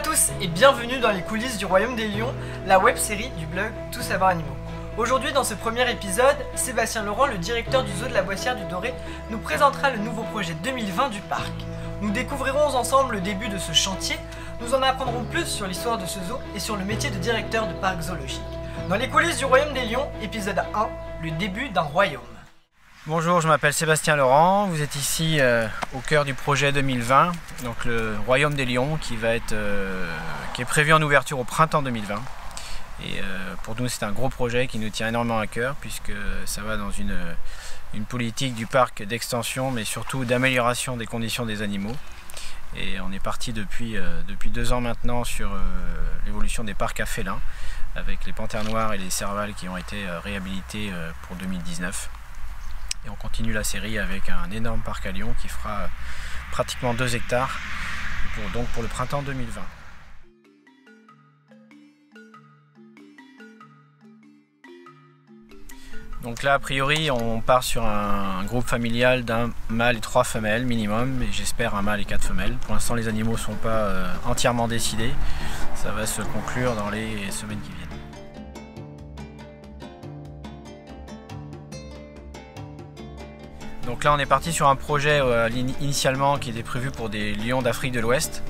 tous et bienvenue dans les coulisses du Royaume des Lions, la web-série du blog Tout Savoir Animaux. Aujourd'hui, dans ce premier épisode, Sébastien Laurent, le directeur du zoo de la Boissière du Doré, nous présentera le nouveau projet 2020 du parc. Nous découvrirons ensemble le début de ce chantier, nous en apprendrons plus sur l'histoire de ce zoo et sur le métier de directeur de parc zoologique. Dans les coulisses du Royaume des Lions, épisode 1, le début d'un royaume. Bonjour, je m'appelle Sébastien Laurent, vous êtes ici au cœur du projet 2020, donc le Royaume des Lions qui est prévu en ouverture au printemps 2020. Et pour nous c'est un gros projet qui nous tient énormément à cœur puisque ça va dans une politique du parc d'extension mais surtout d'amélioration des conditions des animaux. Et on est parti depuis 2 ans maintenant sur l'évolution des parcs à félins avec les panthères noires et les servals qui ont été réhabilités pour 2019. Et on continue la série avec un énorme parc à Lyon qui fera pratiquement 2 hectares pour le printemps 2020. Donc là, a priori, on part sur un groupe familial d'un mâle et 3 femelles minimum, et j'espère un mâle et 4 femelles. Pour l'instant, les animaux ne sont pas entièrement décidés. Ça va se conclure dans les semaines qui viennent. Donc là on est parti sur un projet initialement qui était prévu pour des lions d'Afrique de l'Ouest,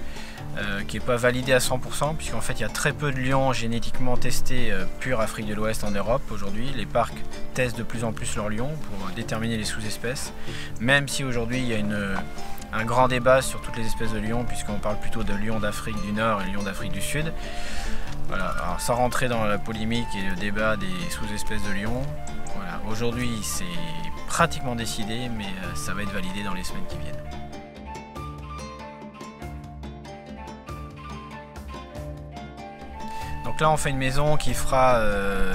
qui n'est pas validé à 100% puisqu'en fait il y a très peu de lions génétiquement testés purs Afrique de l'Ouest en Europe aujourd'hui. Les parcs testent de plus en plus leurs lions pour déterminer les sous-espèces, même si aujourd'hui il y a un grand débat sur toutes les espèces de lions puisqu'on parle plutôt de lions d'Afrique du Nord et lions d'Afrique du Sud. Voilà. Alors, sans rentrer dans la polémique et le débat des sous-espèces de lions, voilà. Aujourd'hui c'est pratiquement décidé, mais ça va être validé dans les semaines qui viennent. Donc là on fait une maison qui fera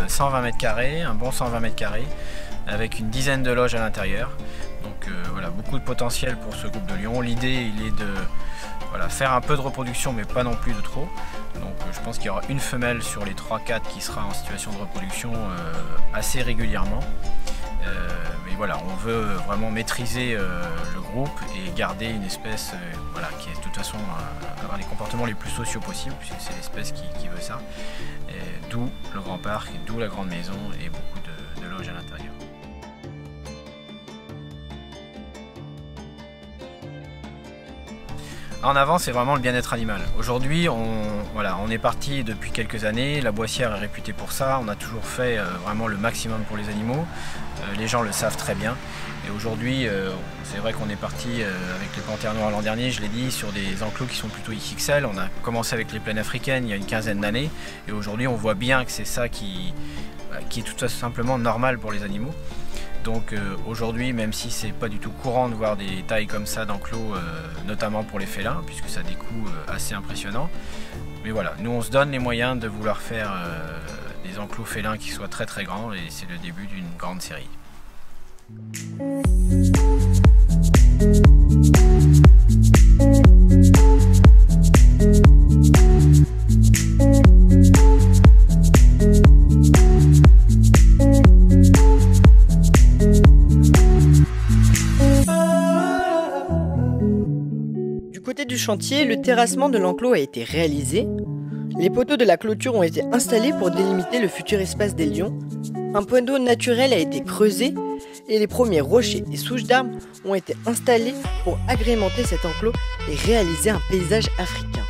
120 mètres carrés, un bon 120 mètres carrés, avec une dizaine de loges à l'intérieur. Donc voilà, beaucoup de potentiel pour ce groupe de lions. L'idée il est de faire un peu de reproduction mais pas non plus de trop. Donc je pense qu'il y aura une femelle sur les 3-4 qui sera en situation de reproduction assez régulièrement. Mais voilà, on veut vraiment maîtriser le groupe et garder une espèce qui est de toute façon avoir les comportements les plus sociaux possibles puisque c'est l'espèce qui veut ça. D'où le grand parc, d'où la grande maison et beaucoup de loges à l'intérieur. En avant, c'est vraiment le bien-être animal. Aujourd'hui, on est parti depuis quelques années, la Boissière est réputée pour ça, on a toujours fait vraiment le maximum pour les animaux, les gens le savent très bien. Et aujourd'hui, c'est vrai qu'on est parti avec les panthères noires l'an dernier, je l'ai dit, sur des enclos qui sont plutôt XXL. On a commencé avec les plaines africaines il y a une quinzaine d'années, et aujourd'hui on voit bien que c'est ça qui est tout simplement normal pour les animaux. Donc aujourd'hui, même si c'est pas du tout courant de voir des tailles comme ça d'enclos, notamment pour les félins, puisque ça a des coûts assez impressionnants. Mais voilà, nous on se donne les moyens de vouloir faire des enclos félins qui soient très très grands, et c'est le début d'une grande série. Du chantier, le terrassement de l'enclos a été réalisé. Les poteaux de la clôture ont été installés pour délimiter le futur espace des lions. Un point d'eau naturel a été creusé et les premiers rochers et souches d'arbres ont été installés pour agrémenter cet enclos et réaliser un paysage africain.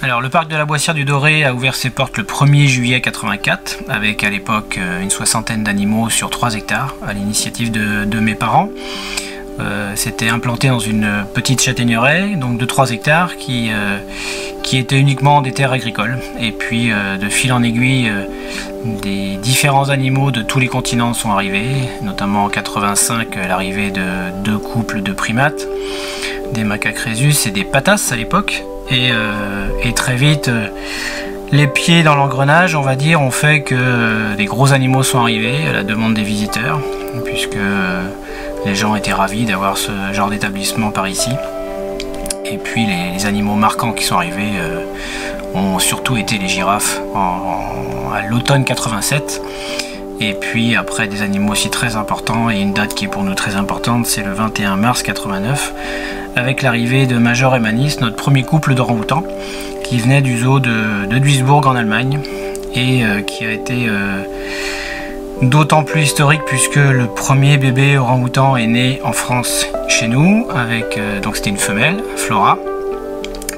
Alors, le parc de la Boissière du Doré a ouvert ses portes le 1er juillet 84 avec à l'époque une 60aine d'animaux sur 3 hectares à l'initiative de mes parents. C'était implanté dans une petite châtaigneraie donc de 3 hectares qui était uniquement des terres agricoles. Et puis de fil en aiguille, Des différents animaux de tous les continents sont arrivés, notamment en 85 l'arrivée de 2 couples de primates, des macaques rhésus et des patas à l'époque, et très vite les pieds dans l'engrenage, on va dire, ont fait que des gros animaux sont arrivés à la demande des visiteurs, puisque les gens étaient ravis d'avoir ce genre d'établissement par ici. Et puis les animaux marquants qui sont arrivés ont surtout été les girafes à l'automne 87. Et puis après des animaux aussi très importants, et une date qui est pour nous très importante, c'est le 21 mars 89, avec l'arrivée de Major et Manis, notre premier couple d'orang-outans, qui venait du zoo de Duisbourg en Allemagne, et qui a été d'autant plus historique puisque le premier bébé orang-outan est né en France chez nous, avec donc c'était une femelle, Flora.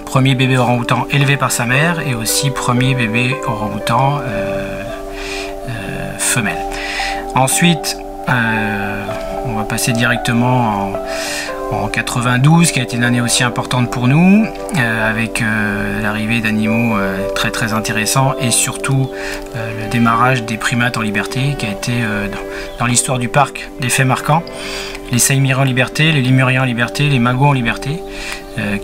Premier bébé orang-outan élevé par sa mère, et aussi premier bébé orang-outan femelle. Ensuite, on va passer directement en 92, qui a été une année aussi importante pour nous, avec l'arrivée d'animaux très intéressants, et surtout le démarrage des primates en liberté, qui a été dans l'histoire du parc des faits marquants. Les saïmiriens en liberté, les lémuriens en liberté, les magos en liberté,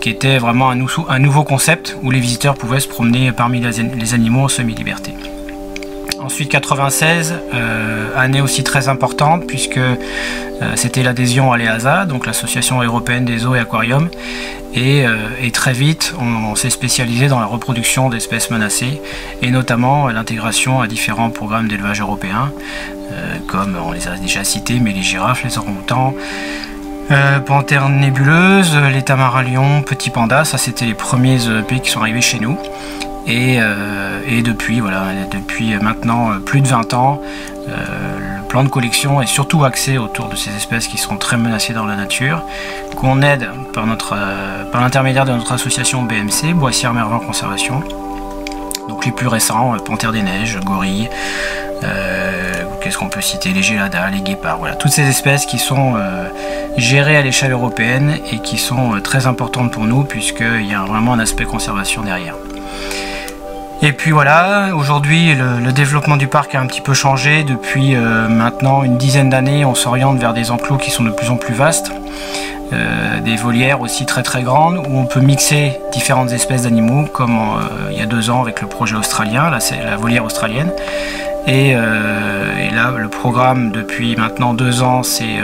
qui était vraiment un nouveau concept où les visiteurs pouvaient se promener parmi les animaux en semi-liberté. Ensuite 96, année aussi très importante puisque c'était l'adhésion à l'EASA, donc l'association européenne des zoos et aquariums, et très vite on s'est spécialisé dans la reproduction d'espèces menacées, et notamment l'intégration à différents programmes d'élevage européens, comme on les a déjà cités, mais les girafes, les orang-outans, panthères nébuleuses, les tamarins-lions, petits pandas, ça c'était les premiers EP qui sont arrivés chez nous. Et depuis maintenant plus de 20 ans, le plan de collection est surtout axé autour de ces espèces qui sont très menacées dans la nature, qu'on aide par l'intermédiaire de notre association BMC, Boissière Mervan Conservation. Donc les plus récents, panthères des neiges, gorilles, qu'est-ce qu'on peut citer, les géladas, les guépards, voilà, toutes ces espèces qui sont gérées à l'échelle européenne et qui sont très importantes pour nous puisqu'il y a vraiment un aspect conservation derrière. Et puis voilà, aujourd'hui le développement du parc a un petit peu changé. Depuis maintenant une dizaine d'années, on s'oriente vers des enclos qui sont de plus en plus vastes, des volières aussi très grandes, où on peut mixer différentes espèces d'animaux, comme il y a 2 ans avec le projet australien, là c'est la volière australienne. Et là le programme depuis maintenant 2 ans, c'est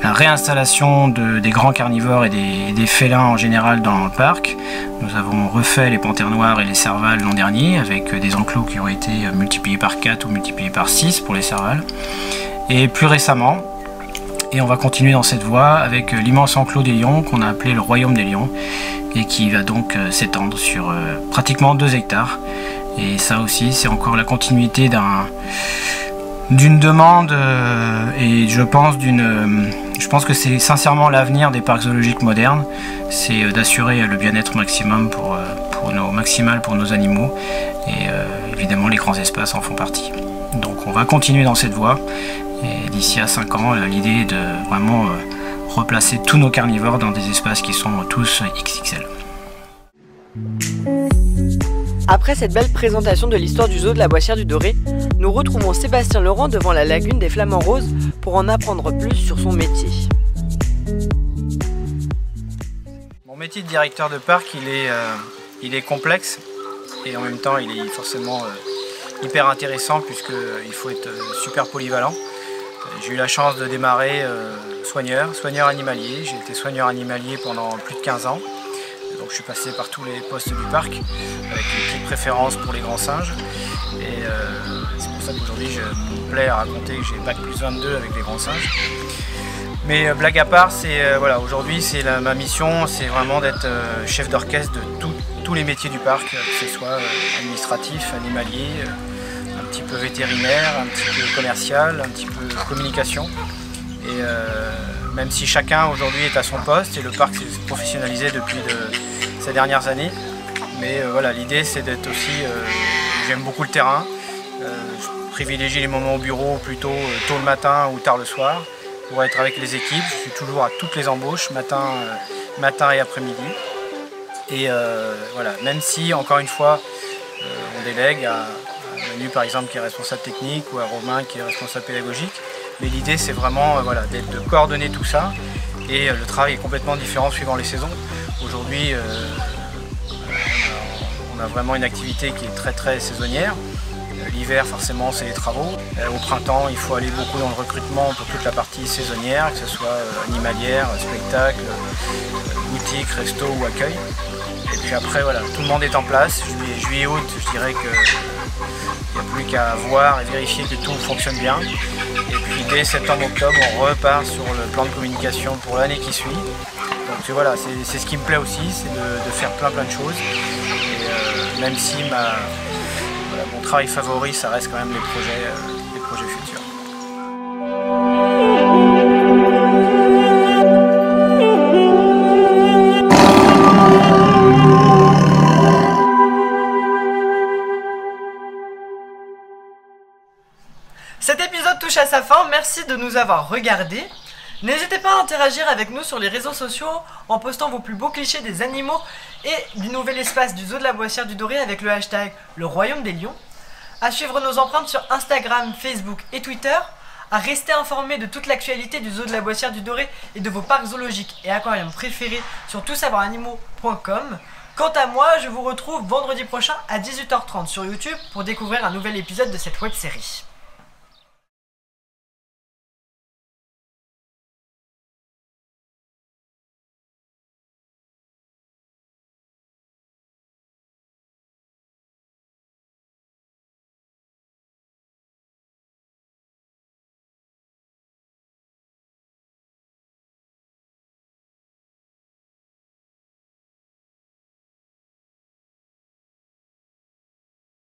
la réinstallation des grands carnivores et des félins en général dans le parc. Nous avons refait les panthères noires et les servales l'an dernier, avec des enclos qui ont été multipliés par 4 ou multipliés par 6 pour les servales. Et plus récemment, et on va continuer dans cette voie, avec l'immense enclos des lions qu'on a appelé le Royaume des lions, et qui va donc s'étendre sur pratiquement 2 hectares. Et ça aussi, c'est encore la continuité d'une demande, et je pense que c'est sincèrement l'avenir des parcs zoologiques modernes, c'est d'assurer le bien-être maximal pour nos animaux, et évidemment les grands espaces en font partie. Donc on va continuer dans cette voie, et d'ici à 5 ans, l'idée est de vraiment replacer tous nos carnivores dans des espaces qui sont tous XXL. Après cette belle présentation de l'histoire du zoo de la Boissière du Doré, nous retrouvons Sébastien Laurent devant la lagune des Flamants Roses pour en apprendre plus sur son métier. Mon métier de directeur de parc, il est complexe, et en même temps il est forcément hyper intéressant puisqu'il faut être super polyvalent. J'ai eu la chance de démarrer soigneur animalier. J'ai été soigneur animalier pendant plus de 15 ans. Donc je suis passé par tous les postes du parc, avec une petite préférence pour les grands singes. Et c'est pour ça qu'aujourd'hui je me plais à raconter que j'ai bac plus 22 avec les grands singes. Mais blague à part, voilà, aujourd'hui ma mission, c'est vraiment d'être chef d'orchestre de tous les métiers du parc, que ce soit administratif, animalier, un petit peu vétérinaire, un petit peu commercial, un petit peu communication. Et même si chacun aujourd'hui est à son poste, et le parc s'est professionnalisé depuis ces dernières années, mais voilà, l'idée c'est d'être aussi, j'aime beaucoup le terrain, je privilégie les moments au bureau plutôt tôt le matin ou tard le soir pour être avec les équipes. Je suis toujours à toutes les embauches, matin et après-midi, et voilà, même si encore une fois on délègue Manu par exemple qui est responsable technique ou à Romain qui est responsable pédagogique. Mais l'idée c'est vraiment de coordonner tout ça et le travail est complètement différent suivant les saisons. Aujourd'hui on a vraiment une activité qui est très saisonnière. L'hiver forcément c'est les travaux. Au printemps il faut aller beaucoup dans le recrutement pour toute la partie saisonnière, que ce soit animalière, spectacle, boutique, resto ou accueil. Et puis après voilà, tout le monde est en place. Juillet, août, je dirais qu'il n'y a plus qu'à voir et vérifier que tout fonctionne bien. Et puis dès septembre-octobre on repart sur le plan de communication pour l'année qui suit. Donc voilà, c'est ce qui me plaît aussi, c'est de faire plein de choses. Et même si mon travail favori, ça reste quand même les projets futurs. Cet épisode touche à sa fin, merci de nous avoir regardés. N'hésitez pas à interagir avec nous sur les réseaux sociaux en postant vos plus beaux clichés des animaux et du nouvel espace du zoo de la Boissière du Doré avec le hashtag Le Royaume des Lions, à suivre nos empreintes sur Instagram, Facebook et Twitter, à rester informé de toute l'actualité du zoo de la Boissière du Doré et de vos parcs zoologiques et aquariums préférés sur toutsavoiranimaux.com. Quant à moi, je vous retrouve vendredi prochain à 18h30 sur YouTube pour découvrir un nouvel épisode de cette web série.